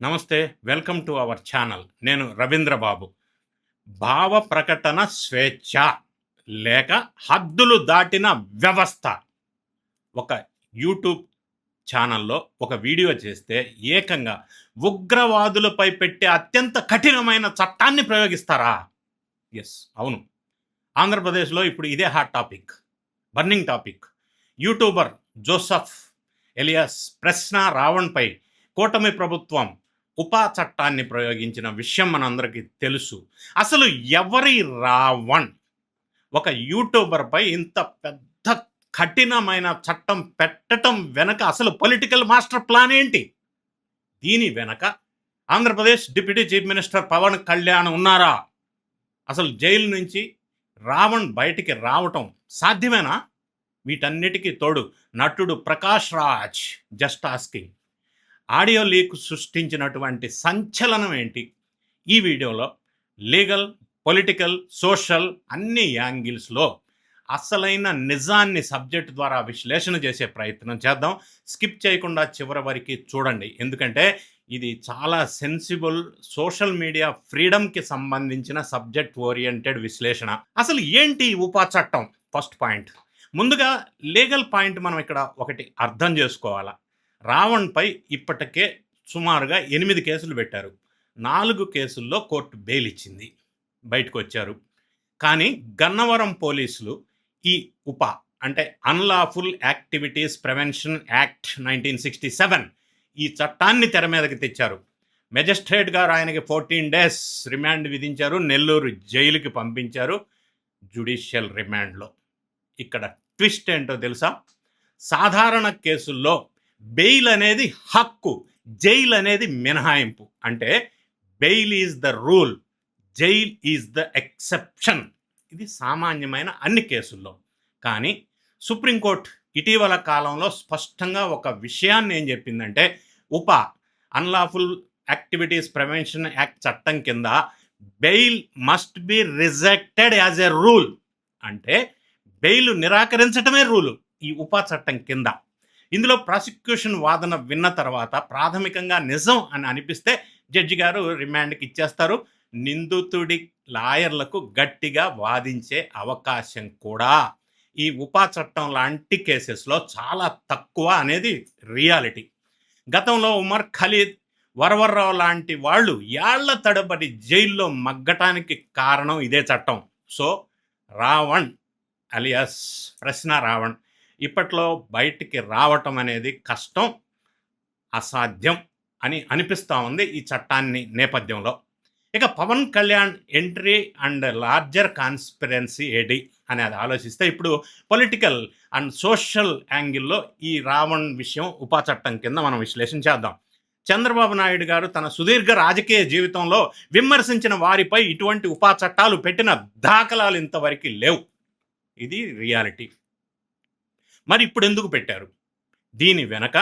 నమస్తే. Welcome to our channel. నేను రవీంద్ర బాబు. భావ ప్రకటన స్వేచ్ఛ లేక హద్దులు దాటిన వ్యవస్థ. ఒక యూట్యూబ్ ఛానల్‌లో ఒక వీడియో చేస్తే ఏకంగా ఉగ్రవాదులపై పెట్టే అత్యంత కఠినమైన చట్టాన్ని ప్రయోగిస్తారా? యెస్. అవును. ఆంధ్రప్రదేశ్‌లో ఇప్పుడు ఇదే hot topic. Burning topic. YouTuber Joseph alias ప్రశ్న రావణ్‌పై కూటమి ప్రభుత్వం ఉపా చట్టాన్ని ప్రయోగించిన విషయం మనందరికీ తెలుసు. అసలు ఎవరి రావణ్? ఒక యూట్యూబర్‌పై ఇంత పెద్ద కఠినమైన చట్టం పెట్టటం వెనక అసలు పొలిటికల్ మాస్టర్ ప్లాన్ ఏంటి? దీని వెనక Andhra Pradesh deputy chief minister Pawan Kalyan ఉన్నారా? అసలు జైలు నుంచి రావణ్ బయటికి రావటం సాధ్యమేనా? వీటన్నిటికీ తోడు నటుడు Prakash Raj just asking audio leak సృష్టించినటువంటి సంచలనం ఏంటి? ఈ వీడియోలో లీగల్, పొలిటికల్, సోషల్ అన్ని యాంగిల్స్లో అసలైన నిజాన్ని సబ్జెక్ట్ ద్వారా విశ్లేషణ చేసే ప్రయత్నం చేద్దాం. స్కిప్ చేయకుండా చివరి వరకు చూడండి. ఎందుకంటే ఇది చాలా సెన్సిబుల్, సోషల్ మీడియా ఫ్రీడమ్కి సంబంధించిన సబ్జెక్ట్ ఓరియంటెడ్ విశ్లేషణ. అసలు ఏంటి ఉపా చట్టం? First point. ముందుగా లీగల్ పాయింట్ మనం ఇక్కడ ఒకటి అర్థం చేసుకోవాలా. రావణ్పై ఇప్పటికే సుమారుగా 8 కేసులు పెట్టారు. 4 కేసుల్లో కోర్టు బెయిల్ ఇచ్చింది, బయటకు వచ్చారు. కానీ గన్నవరం పోలీసులు ఈ ఉపా అంటే అన్లాఫుల్ యాక్టివిటీస్ ప్రివెన్షన్ యాక్ట్ 1967 ఈ చట్టాన్ని తెర మీదకి తెచ్చారు. మెజిస్ట్రేట్ గారు ఆయనకి 14 days రిమాండ్ విధించారు. నెల్లూరు జైలుకి పంపించారు, జ్యుడిషియల్ రిమాండ్లో. ఇక్కడ ట్విస్ట్ ఏంటో తెలుసా? సాధారణ కేసుల్లో బెయిల్ అనేది హక్కు, జైల్ అనేది మినహాయింపు. అంటే bail is the rule, jail is the exception. ఇది సామాన్యమైన అన్ని కేసుల్లో. కానీ సుప్రీంకోర్టు ఇటీవల కాలంలో స్పష్టంగా ఒక విషయాన్ని ఏం చెప్పిందంటే, ఉపా అన్లాఫుల్ యాక్టివిటీస్ ప్రివెన్షన్ యాక్ట్ చట్టం కింద bail must be rejected as a rule. అంటే బెయిల్ నిరాకరించటమే రూలు ఈ ఉపా చట్టం కింద. ఇందులో ప్రాసిక్యూషన్ వాదన విన్న తర్వాత ప్రాథమికంగా నిజం అని అనిపిస్తే జడ్జి గారు రిమాండ్కి ఇచ్చేస్తారు. నిందితుడి లాయర్లకు గట్టిగా వాదించే అవకాశం కూడా ఈ ఉపా చట్టం లాంటి కేసెస్లో చాలా తక్కువ అనేది రియాలిటీ. గతంలో ఉమర్ ఖలీద్, వరవర్రావు లాంటి వాళ్ళు ఏళ్ల తడబడి జైల్లో మగ్గటానికి కారణం ఇదే చట్టం. సో రావణ్ అలియాస్ ప్రశ్న రావణ్ ఇప్పట్లో బయటికి రావటం అనేది కష్టం, అసాధ్యం అని అనిపిస్తూ ఉంది ఈ చట్టాన్ని నేపథ్యంలో. ఇక Pawan Kalyan entry and larger conspiracy ఏడి అనేది ఆలోచిస్తే ఇప్పుడు పొలిటికల్ అండ్ సోషల్ యాంగిల్లో ఈ రావణ్ విషయం ఉపా చట్టం కింద మనం విశ్లేషణ చేద్దాం. చంద్రబాబు నాయుడు గారు తన సుదీర్ఘ రాజకీయ జీవితంలో విమర్శించిన వారిపై ఇటువంటి ఉపా చట్టాలు పెట్టిన దాఖలాలు ఇంతవరకు లేవు. ఇది రియాలిటీ. మరి ఇప్పుడు ఎందుకు పెట్టారు? దీని వెనక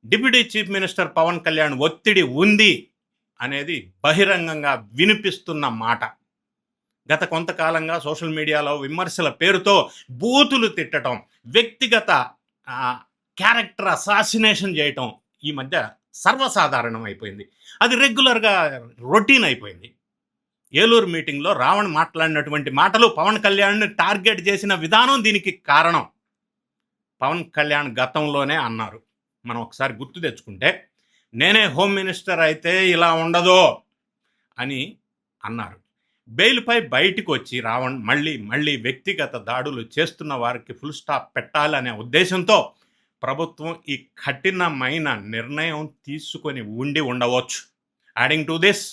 deputy chief minister Pawan Kalyan ఒత్తిడి ఉంది అనేది బహిరంగంగా వినిపిస్తున్న మాట. గత కొంతకాలంగా సోషల్ మీడియాలో విమర్శల పేరుతో బూతులు తిట్టడం, వ్యక్తిగత క్యారెక్టర్ అసాసినేషన్ చేయటం ఈ మధ్య సర్వసాధారణం అయిపోయింది. అది రెగ్యులర్గా రొటీన్ అయిపోయింది. ఏలూరు మీటింగ్లో రావణ్ మాట్లాడినటువంటి మాటలు పవన్ కళ్యాణ్ని టార్గెట్ చేసిన విధానం దీనికి కారణం. పవన్ కళ్యాణ్ గతంలోనే అన్నారు, మనం ఒకసారి గుర్తు తెచ్చుకుంటే, నేనే హోమ్ మినిస్టర్ అయితే ఇలా ఉండదు అని అన్నారు. బెయిల్పై బయటకు వచ్చి రావణ్ మళ్ళీ వ్యక్తిగత దాడులు చేస్తున్న వారికి ఫుల్ స్టాప్ పెట్టాలనే ఉద్దేశంతో ప్రభుత్వం ఈ కఠినమైన నిర్ణయం తీసుకొని ఉండవచ్చు. యాడింగ్ టు దిస్,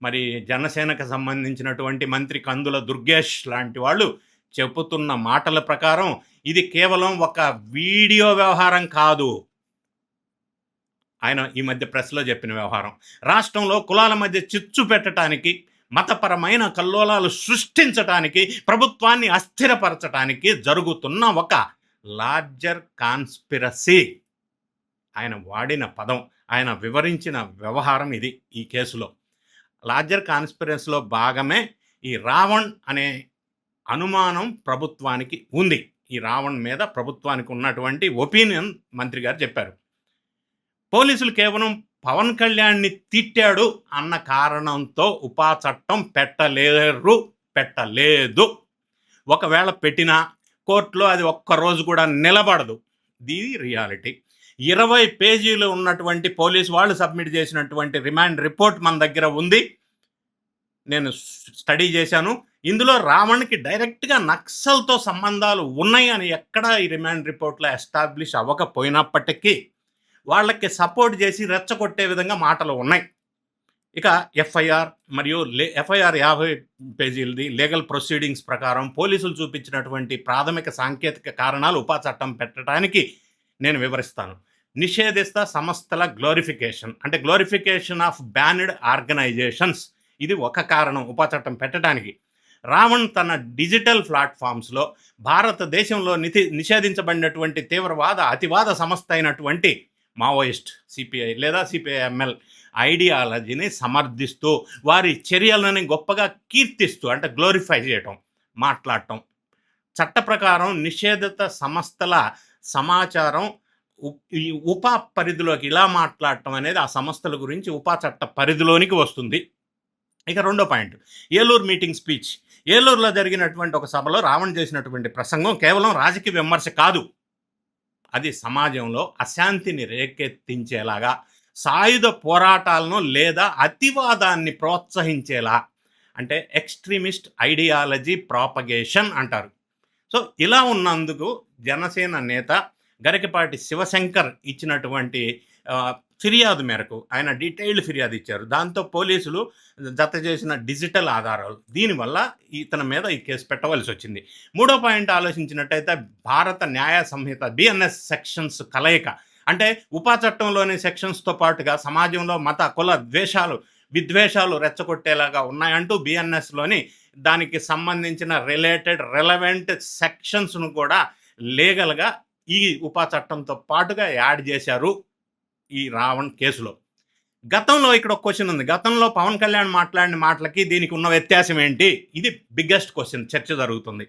మరి జనసేనకు సంబంధించినటువంటి మంత్రి కందుల దుర్గేష్ లాంటి వాళ్ళు చెబుతున్న మాటల ప్రకారం ఇది కేవలం ఒక వీడియో వ్యవహారం కాదు. ఆయన ఈ మధ్య ప్రెస్లో చెప్పిన వ్యవహారం రాష్ట్రంలో కులాల మధ్య చిచ్చు పెట్టడానికి, మతపరమైన కల్లోలాలు సృష్టించటానికి, ప్రభుత్వాన్ని అస్థిరపరచడానికి జరుగుతున్న ఒక లార్జర్ కాన్స్పిరసీ. ఆయన వాడిన పదం, ఆయన వివరించిన వ్యవహారం ఇది. ఈ కేసులో లార్జర్ కాన్స్పిరసీలో భాగమే ఈ రావణ్ అనే అనుమానం ప్రభుత్వానికి ఉంది. ఈ రావణ్ మీద ప్రభుత్వానికి ఉన్నటువంటి ఒపీనియన్ మంత్రి గారు చెప్పారు. పోలీసులు కేవలం పవన్ కళ్యాణ్‌ని తిట్టాడు అన్న కారణంతో ఉపా చట్టం పెట్టలేదు. ఒకవేళ పెట్టినా కోర్టులో అది ఒక్కరోజు కూడా నిలబడదు. ఇది రియాలిటీ. 20 పేజీలు ఉన్నటువంటి పోలీసు వాళ్ళు సబ్మిట్ చేసినటువంటి రిమాండ్ రిపోర్ట్ మన దగ్గర ఉంది. నేను స్టడీ చేశాను. ఇందులో రావణ్‌కి డైరెక్ట్‌గా నక్సల్‌తో సంబంధాలు ఉన్నాయి అని ఎక్కడా ఈ రిమాండ్ రిపోర్ట్‌లో ఎస్టాబ్లిష్ అవ్వకపోయినప్పటికీ వాళ్ళకి సపోర్ట్ చేసి రెచ్చగొట్టే విధంగా మాటలు ఉన్నాయి. ఇక ఎఫ్ఐఆర్ మరియు ఎఫ్ఐఆర్ 50 పేజీలది లీగల్ ప్రొసీడింగ్స్ ప్రకారం పోలీసులు చూపించినటువంటి ప్రాథమిక సాంకేతిక కారణాలు ఉపా చట్టం పెట్టడానికి నేను వివరిస్తాను. నిషేధిత సంస్థల గ్లోరిఫికేషన్, అంటే గ్లోరిఫికేషన్ ఆఫ్ బ్యాన్డ్ ఆర్గనైజేషన్స్, ఇది ఒక కారణం ఉపా చట్టం పెట్టడానికి. రావణ్ తన డిజిటల్ ప్లాట్ఫామ్స్లో భారతదేశంలో నిషేధించబడినటువంటి తీవ్రవాద అతివాద సంస్థ అయినటువంటి మావోయిస్ట్ సిపిఐ లేదా సిపిఐఎంఎల్ ఐడియాలజీని సమర్థిస్తూ వారి చర్యలని గొప్పగా కీర్తిస్తూ, అంటే గ్లోరిఫై చేయటం, మాట్లాడటం. చట్ట ప్రకారం నిషేధిత సంస్థల సమాచారం ఈ ఉపా పరిధిలోకి ఇలా మాట్లాడటం అనేది ఆ సంస్థల గురించి ఉపా చట్ట పరిధిలోనికి వస్తుంది. ఇక రెండో పాయింట్, ఏలూరు మీటింగ్ స్పీచ్. ఏలూరులో జరిగినటువంటి ఒక సభలో రావణ్ చేసినటువంటి ప్రసంగం కేవలం రాజకీయ విమర్శ కాదు, అది సమాజంలో అశాంతిని రేకెత్తించేలాగా, సాయుధ పోరాటాలను లేదా అతివాదాన్ని ప్రోత్సహించేలా, అంటే ఎక్స్ట్రీమిస్ట్ ఐడియాలజీ ప్రాపగేషన్ అంటారు. సో ఇలా ఉన్నందుకు జనసేన నేత గరికపాటి శివశంకర్ ఇచ్చినటువంటి ఫిర్యాదు మేరకు ఆయన డీటెయిల్డ్ ఫిర్యాదు ఇచ్చారు. దాంతో పోలీసులు జత చేసిన డిజిటల్ ఆధారాలు, దీనివల్ల ఇతని మీద ఈ కేసు పెట్టవలసి వచ్చింది. మూడో పాయింట్ ఆలోచించినట్టయితే భారత న్యాయ సంహిత బిఎన్ఎస్ సెక్షన్స్ కలయిక, అంటే ఉపా చట్టంలోని సెక్షన్స్తో పాటుగా సమాజంలో మత కుల విద్వేషాలు రెచ్చగొట్టేలాగా ఉన్నాయంటూ బిఎన్ఎస్లోని దానికి సంబంధించిన రెలవెంట్ సెక్షన్స్ను కూడా లీగల్గా ఈ ఉపా చట్టంతో పాటుగా యాడ్ చేశారు ఈ రావణ్ కేసులో. గతంలో ఇక్కడ ఒక క్వశ్చన్ ఉంది, గతంలో పవన్ కళ్యాణ్ మాట్లాడిన మాటలకి దీనికి ఉన్న వ్యత్యాసం ఏంటి? ఇది బిగ్గెస్ట్ క్వశ్చన్, చర్చ జరుగుతుంది.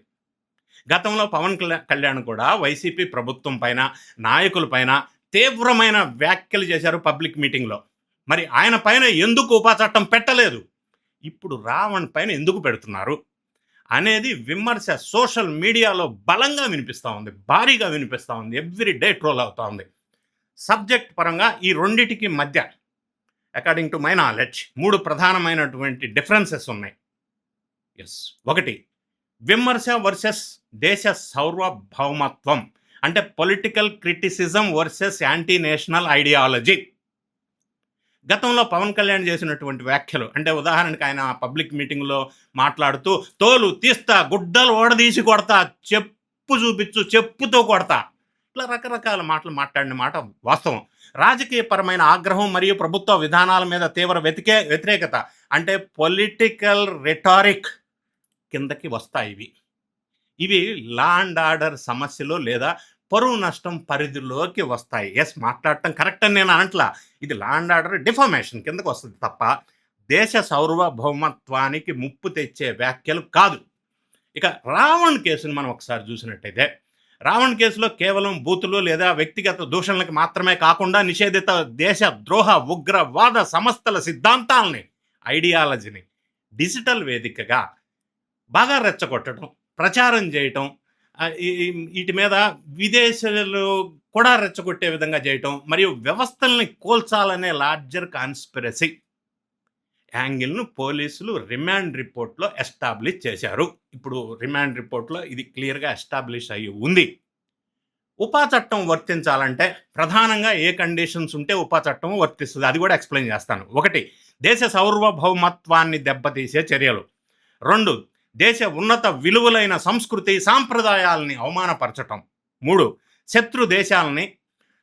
గతంలో పవన్ కళ్యాణ్ కూడా వైసీపీ ప్రభుత్వం పైన, నాయకుల పైన తీవ్రమైన వ్యాఖ్యలు చేశారు పబ్లిక్ మీటింగ్లో. మరి ఆయన పైన ఎందుకు ఉపా చట్టం పెట్టలేదు, ఇప్పుడు రావణ్ పైన ఎందుకు పెడుతున్నారు అనేది విమర్శ సోషల్ మీడియాలో బలంగా వినిపిస్తూ ఉంది, భారీగా వినిపిస్తూ ఉంది, ఎవ్రీ డే ట్రోల్ అవుతూ ఉంది. సబ్జెక్ట్ పరంగా ఈ రెండిటికి మధ్య అకార్డింగ్ టు మై నాలెడ్జ్ 3 ప్రధానమైనటువంటి డిఫరెన్సెస్ ఉన్నాయి. ఒకటి, విమర్శ వర్సెస్ దేశ సార్వభౌమత్వం, అంటే political criticism versus anti national ideology. గతంలో పవన్ కళ్యాణ్ చేసినటువంటి వ్యాఖ్యలు, అంటే ఉదాహరణకి ఆయన పబ్లిక్ మీటింగ్లో మాట్లాడుతూ తోలు తీస్తా, గుడ్డలు ఓడదీసి కొడతా, చెప్పు చూపించు, చెప్పుతో కొడతా, ఇట్లా రకరకాల మాటలు మాట్లాడిన మాట వాస్తవం. రాజకీయపరమైన ఆగ్రహం మరియు ప్రభుత్వ విధానాల మీద తీవ్ర వ్యతిరేకత, అంటే పొలిటికల్ రెటారిక్ కిందకి వస్తాయి. ఇవి లా అండ్ ఆర్డర్ సమస్యలు లేదా పరువు నష్టం పరిధిలోకి వస్తాయి. మాట్లాడటం కరెక్ట్ అని నేను అనట్లా, ఇది లా అండ్ ఆర్డర్ డిఫామేషన్ కిందకు వస్తుంది తప్ప దేశ సార్వభౌమత్వానికి ముప్పు తెచ్చే వ్యాఖ్యలు కాదు. ఇక రావణ్ కేసుని మనం ఒకసారి చూసినట్టయితే, రావణ్ కేసులో కేవలం బూతులు లేదా వ్యక్తిగత దూషణలకు మాత్రమే కాకుండా నిషేధిత దేశ ద్రోహ ఉగ్రవాద సంస్థల సిద్ధాంతాలని, ఐడియాలజీని డిజిటల్ వేదికగా బాగా రెచ్చగొట్టడం, ప్రచారం చేయటం, వీటి మీద విదేశాలు కూడా రెచ్చగొట్టే విధంగా చేయటం, మరియు వ్యవస్థల్ని కోల్చాలనే లార్జర్ కాన్స్పిరసీ యాంగిల్ను పోలీసులు రిమాండ్ రిపోర్ట్లో ఎస్టాబ్లిష్ చేశారు. ఇప్పుడు రిమాండ్ రిపోర్ట్లో ఇది క్లియర్గా ఎస్టాబ్లిష్ అయ్యి ఉంది. ఉపా చట్టం వర్తించాలంటే ప్రధానంగా ఏ కండిషన్స్ ఉంటే ఉపా చట్టం వర్తిస్తుంది, అది కూడా ఎక్స్ప్లెయిన్ చేస్తాను. 1, దేశ సార్వభౌమత్వాన్ని దెబ్బతీసే చర్యలు. 2, దేశ ఉన్నత విలువలైన సంస్కృతి సాంప్రదాయాలని అవమానపరచటం. 3, శత్రు దేశాలని,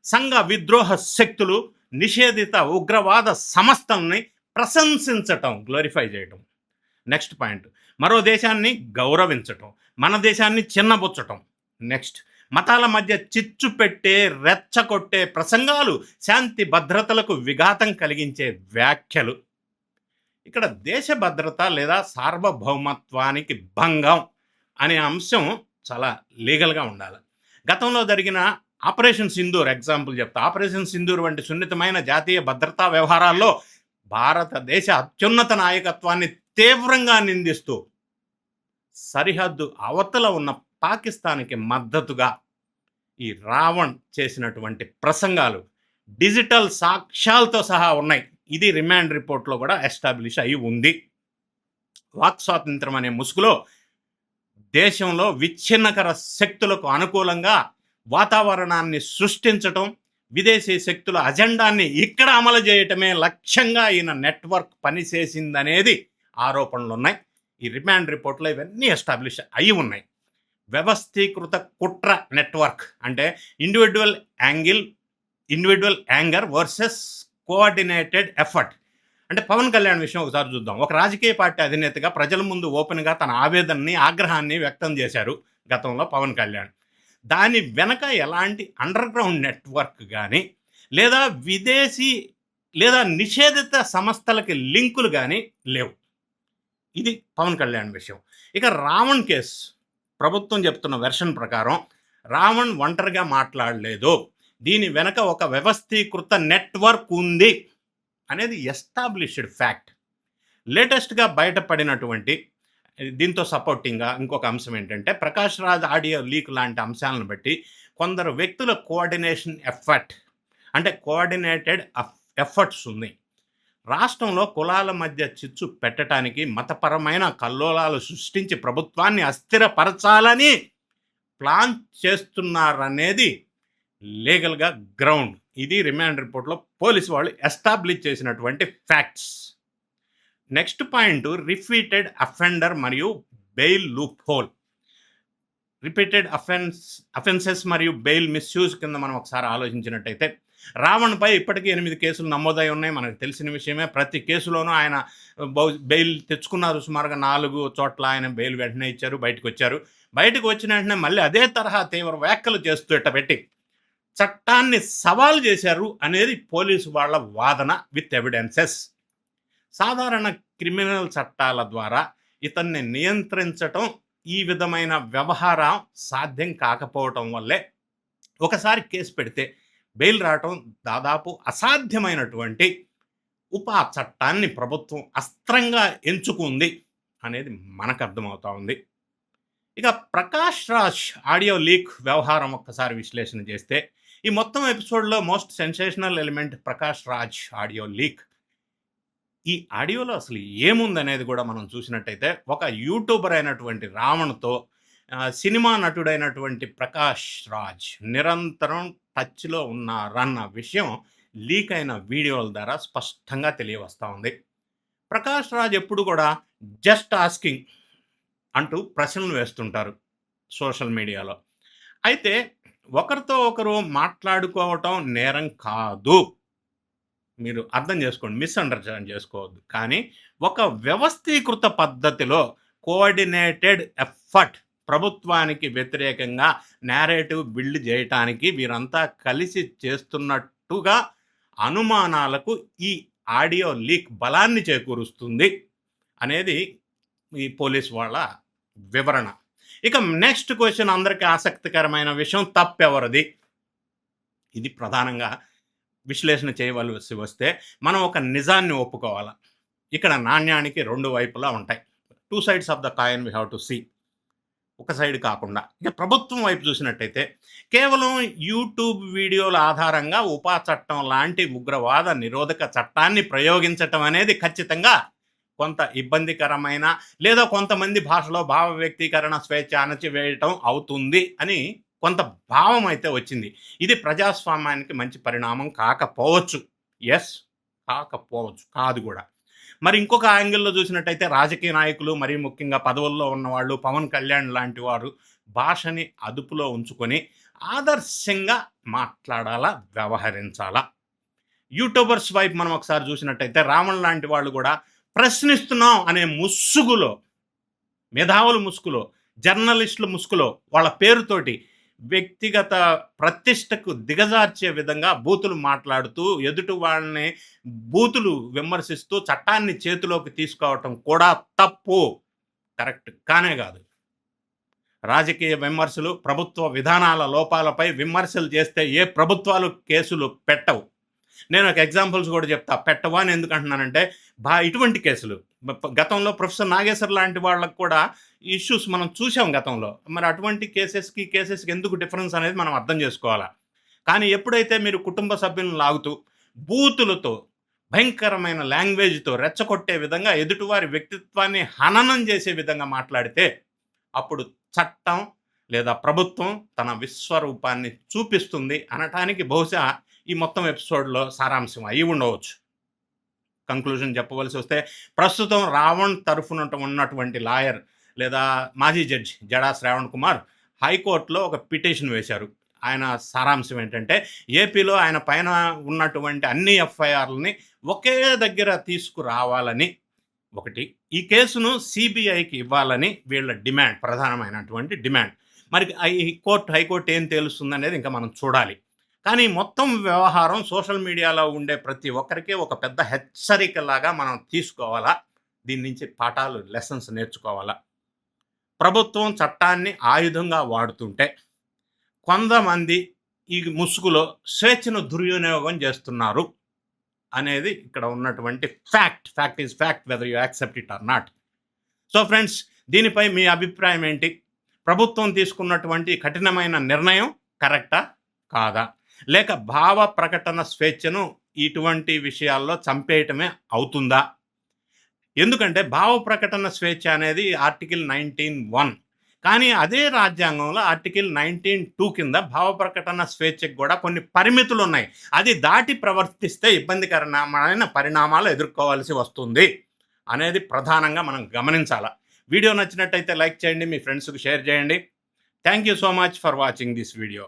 సంఘ విద్రోహ శక్తులు, నిషేధిత ఉగ్రవాద సంస్థల్ని ప్రశంసించటం, గ్లోరిఫై చేయటం. నెక్స్ట్ పాయింట్, మరో దేశాన్ని గౌరవించటం, మన దేశాన్ని చిన్నబుచ్చటం. నెక్స్ట్, మతాల మధ్య చిచ్చు పెట్టే, రెచ్చగొట్టే ప్రసంగాలు, శాంతి భద్రతలకు విఘాతం కలిగించే వ్యాఖ్యలు. ఇక్కడ దేశ భద్రత లేదా సార్వభౌమత్వానికి భంగం అనే అంశం చాలా లీగల్గా ఉండాలి. గతంలో జరిగిన ఆపరేషన్ సింధూర్ ఎగ్జాంపుల్ చెప్తా. ఆపరేషన్ సింధూర్ వంటి సున్నితమైన జాతీయ భద్రతా వ్యవహారాల్లో భారతదేశ అత్యున్నత నాయకత్వాన్ని తీవ్రంగా నిందిస్తూ సరిహద్దు అవతల ఉన్న పాకిస్తాన్‌కి మద్దతుగా ఈ రావణ్ చేసినటువంటి ప్రసంగాలు డిజిటల్ సాక్ష్యాలతో సహా ఉన్నాయి. ఇది రిమాండ్ రిపోర్ట్‌లో కూడా ఎస్టాబ్లిష్ అయ్యి ఉంది. వాక్ స్వాతంత్రం అనే ముసుగులో దేశంలో విచ్ఛిన్నకర శక్తులకు అనుకూలంగా వాతావరణాన్ని సృష్టించటం, విదేశీ శక్తుల అజెండాన్ని ఇక్కడ అమలు చేయటమే లక్ష్యంగా ఈయన నెట్వర్క్ పనిచేసిందనేది ఆరోపణలున్నాయి. ఈ రిమాండ్ రిపోర్ట్‌లో ఇవన్నీ ఎస్టాబ్లిష్ అయ్యి ఉన్నాయి. వ్యవస్థీకృత కుట్ర నెట్వర్క్ అంటే individual anger versus coordinated effort. అంటే పవన్ కళ్యాణ్ విషయం ఒకసారి చూద్దాం. ఒక రాజకీయ పార్టీ అధినేతగా ప్రజల ముందు ఓపెన్‌గా తన ఆవేదనని, ఆగ్రహాన్ని వ్యక్తం చేశారు గతంలో పవన్ కళ్యాణ్. దాని వెనక ఎలాంటి అండర్ గ్రౌండ్ నెట్వర్క్ గానీ, లేదా విదేశీ లేదా నిషేధిత సంస్థలకి లింకులు గానీ లేవు. ఇది పవన్ కళ్యాణ్ విషయం. ఇక రావణ్ కేస్ ప్రభుత్వం చెప్తున్న వెర్షన్ ప్రకారం రావణ్ ఒంటరిగా మాట్లాడలేదు. దీని వెనక ఒక వ్యవస్థీకృత నెట్వర్క్ ఉంది అనేది ఎస్టాబ్లిష్డ్ ఫ్యాక్ట్. లేటెస్ట్‌గా బయటపడినటువంటి దీంతో సపోర్టింగ్‌గా ఇంకొక అంశం ఏంటంటే ప్రకాష్ రాజ్ ఆడియో లీక్ లాంటి అంశాలను బట్టి కొందరు వ్యక్తుల కోఆర్డినేషన్ ఎఫర్ట్ అంటే కోఆర్డినేటెడ్ ఎఫర్ట్స్ ఉన్నాయి. రాష్ట్రంలో కులాల మధ్య చిచ్చు పెట్టడానికి, మతపరమైన కల్లోలాలు సృష్టించి ప్రభుత్వాన్ని అస్థిరపరచాలని ప్లాన్ చేస్తున్నారనేది లీగల్‌గా గ్రౌండ్. ఇది రిమాండ్ రిపోర్ట్‌లో పోలీసు వాళ్ళు ఎస్టాబ్లిష్ చేసినటువంటి facts. Next point repeated offender మరియు bail loophole. Repeated offences మరియు బెయిల్ మిస్యూజ్ కింద మనం ఒకసారి ఆలోచించినట్టయితే రావణ్‌పై ఇప్పటికీ 8 కేసులు నమోదై ఉన్నాయి. మనకు తెలిసిన విషయమే. ప్రతి కేసులోనూ ఆయన బెయిల్ తెచ్చుకున్నారు. సుమారుగా 4 చోట్ల ఆయన బెయిల్ వెంటనే ఇచ్చారు, బయటకు వచ్చారు. బయటకు వచ్చిన వెంటనే మళ్ళీ అదే తరహా తీవ్ర వ్యాఖ్యలు చేస్తూ ఇట్టబెట్టి చట్టాన్ని సవాలు చేశారు అనేది పోలీసు వాళ్ళ వాదన విత్ ఎవిడెన్సెస్. సాధారణ క్రిమినల్ చట్టాల ద్వారా ఇతన్ని నియంత్రించటం, ఈ విధమైన వ్యవహారం సాధ్యం కాకపోవటం వల్లే ఒకసారి కేసు పెడితే బెయిల్ రావటం దాదాపు అసాధ్యమైనటువంటి ఉపా చట్టాన్ని ప్రభుత్వం అస్త్రంగా ఎంచుకుంది అనేది మనకు అర్థమవుతా ఉంది. ఇక ప్రకాష్ రాజ్ ఆడియో లీక్ వ్యవహారం ఒక్కసారి విశ్లేషణ చేస్తే ఈ మొత్తం ఎపిసోడ్లో most sensational element Prakash Raj audio leak. ఈ ఆడియోలో అసలు ఏముందనేది కూడా మనం చూసినట్టయితే ఒక యూట్యూబర్ అయినటువంటి రావణ్తో సినిమా నటుడైనటువంటి ప్రకాష్ రాజ్ నిరంతరం టచ్లో ఉన్నారన్న విషయం లీక్ అయిన వీడియోల ద్వారా స్పష్టంగా తెలియవస్తూ ఉంది. ప్రకాష్ రాజ్ ఎప్పుడు కూడా జస్ట్ ఆస్కింగ్ అంటూ ప్రశ్నలు వేస్తుంటారు సోషల్ మీడియాలో. అయితే ఒకరితో ఒకరు మాట్లాడుకోవటం నేరం కాదు, మీరు అర్థం చేసుకోండి, మిస్అండర్స్టాండ్ చేసుకోవద్దు. కానీ ఒక వ్యవస్థీకృత పద్ధతిలో కోఆర్డినేటెడ్ ఎఫర్ట్ ప్రభుత్వానికి వ్యతిరేకంగా నేరేటివ్ బిల్డ్ చేయటానికి వీరంతా కలిసి చేస్తున్నట్టుగా అనుమానాలకు ఈ ఆడియో లీక్ బలాన్ని చేకూరుస్తుంది అనేది ఈ పోలీస్ వాళ్ళ వివరణ. ఇక నెక్స్ట్ క్వశ్చన్, అందరికీ ఆసక్తికరమైన విషయం, తప్పెవరిది? ఇది ప్రధానంగా విశ్లేషణ చేయవలసి వస్తే మనం ఒక నిజాన్ని ఒప్పుకోవాలి. ఇక్కడ నాణ్యానికి 2 వైపులా ఉంటాయి. 2 sides of the coin we have to see. ఒక సైడ్ కాకుండా ఇక ప్రభుత్వం వైపు చూసినట్టయితే కేవలం యూట్యూబ్ వీడియోల ఆధారంగా ఉపా చట్టం లాంటి ఉగ్రవాద నిరోధక చట్టాన్ని ప్రయోగించటం అనేది ఖచ్చితంగా కొంత ఇబ్బందికరమైన లేదా కొంతమంది భాషలో భావ వ్యక్తీకరణ స్వేచ్ఛ అణచివేయటం అవుతుంది అని కొంత భావం అయితే వచ్చింది. ఇది ప్రజాస్వామ్యానికి మంచి పరిణామం కాకపోవచ్చు. కాకపోవచ్చు, కాదు కూడా. మరి ఇంకొక యాంగిల్లో చూసినట్టయితే రాజకీయ నాయకులు, మరీ ముఖ్యంగా పదవుల్లో ఉన్నవాళ్ళు, పవన్ కళ్యాణ్ లాంటి వారు భాషని అదుపులో ఉంచుకొని ఆదర్శంగా మాట్లాడాలా, వ్యవహరించాలా. యూట్యూబర్స్ వైపు మనం ఒకసారి చూసినట్టయితే రావణ్ లాంటి వాళ్ళు కూడా ప్రశ్నిస్తున్నాం అనే ముసుగులో, మేధావుల ముసుగులో, జర్నలిస్టుల ముసుగులో, వాళ్ళ పేరుతోటి వ్యక్తిగత ప్రతిష్టకు దిగజార్చే విధంగా బూతులు మాట్లాడుతూ ఎదుటి వాళ్ళని బూతులు విమర్శిస్తూ చట్టాన్ని చేతిలోకి తీసుకోవటం కూడా తప్పు, కరెక్ట్ కానే కాదు. రాజకీయ విమర్శలు, ప్రభుత్వ విధానాల లోపాలపై విమర్శలు చేస్తే ఏ ప్రభుత్వాలు కేసులు పెట్టవు. నేను ఒక ఎగ్జాంపుల్స్ కూడా చెప్తా. పెట్టవా అని ఎందుకు అంటున్నానంటే, ఇటువంటి కేసులు గతంలో ప్రొఫెసర్ నాగేశ్వర్ లాంటి వాళ్ళకు కూడా ఇష్యూస్ మనం చూసాం గతంలో. మరి అటువంటి కేసెస్కి ఎందుకు డిఫరెన్స్ అనేది మనం అర్థం చేసుకోవాలా. కానీ ఎప్పుడైతే మీరు కుటుంబ సభ్యులను లాగుతూ బూతులతో, భయంకరమైన లాంగ్వేజ్తో రెచ్చగొట్టే విధంగా, ఎదుటివారి వ్యక్తిత్వాన్ని హననం చేసే విధంగా మాట్లాడితే, అప్పుడు చట్టం లేదా ప్రభుత్వం తన విశ్వరూపాన్ని చూపిస్తుంది అనటానికి బహుశా ఈ మొత్తం ఎపిసోడ్లో సారాంశం అయి ఉండవచ్చు. కంక్లూజన్ చెప్పవలసి వస్తే, ప్రస్తుతం రావణ్ తరఫున ఉన్నటువంటి లాయర్ లేదా మాజీ జడ్జి జడా శ్రావణ్ కుమార్ హైకోర్టులో ఒక పిటిషన్ వేశారు. ఆయన సారాంశం ఏంటంటే, ఏపీలో ఆయన పైన ఉన్నటువంటి అన్ని ఎఫ్ఐఆర్లని ఒకే దగ్గర తీసుకురావాలని ఒకటి, ఈ కేసును సిబిఐకి ఇవ్వాలని వీళ్ళ డిమాండ్, ప్రధానమైనటువంటి డిమాండ్. మరి హైకోర్టు ఏం తేలుస్తుంది అనేది ఇంకా మనం చూడాలి. కానీ మొత్తం వ్యవహారం సోషల్ మీడియాలో ఉండే ప్రతి ఒక్కరికి ఒక పెద్ద హెచ్చరికలాగా మనం తీసుకోవాలా. దీని నుంచి పాఠాలు, లెసన్స్ నేర్చుకోవాలా. ప్రభుత్వం చట్టాన్ని ఆయుధంగా వాడుతుంటే కొంతమంది ఈ ముసుగులో స్వేచ్ఛను దుర్వినియోగం చేస్తున్నారు అనేది ఇక్కడ ఉన్నటువంటి fact is fact, whether you accept it or not. So friends, దీనిపై మీ అభిప్రాయం ఏంటి? ప్రభుత్వం తీసుకున్నటువంటి కఠినమైన నిర్ణయం కరెక్టా కాదా? లేక భావ ప్రకటన స్వేచ్ఛను ఇటువంటి విషయాల్లో చంపేయటమే అవుతుందా? ఎందుకంటే భావ ప్రకటన స్వేచ్ఛ అనేది ఆర్టికల్ 19(1), కానీ అదే రాజ్యాంగంలో ఆర్టికల్ 19(2) కింద భావ ప్రకటన స్వేచ్ఛకు కూడా కొన్ని పరిమితులు ఉన్నాయి. అది దాటి ప్రవర్తిస్తే ఇబ్బందికరమైన పరిణామాలు ఎదుర్కోవాల్సి వస్తుంది అనేది ప్రధానంగా మనం గమనించాలి. వీడియో నచ్చినట్టయితే లైక్ చేయండి, మీ ఫ్రెండ్స్కి షేర్ చేయండి. Thank you so much for watching this video.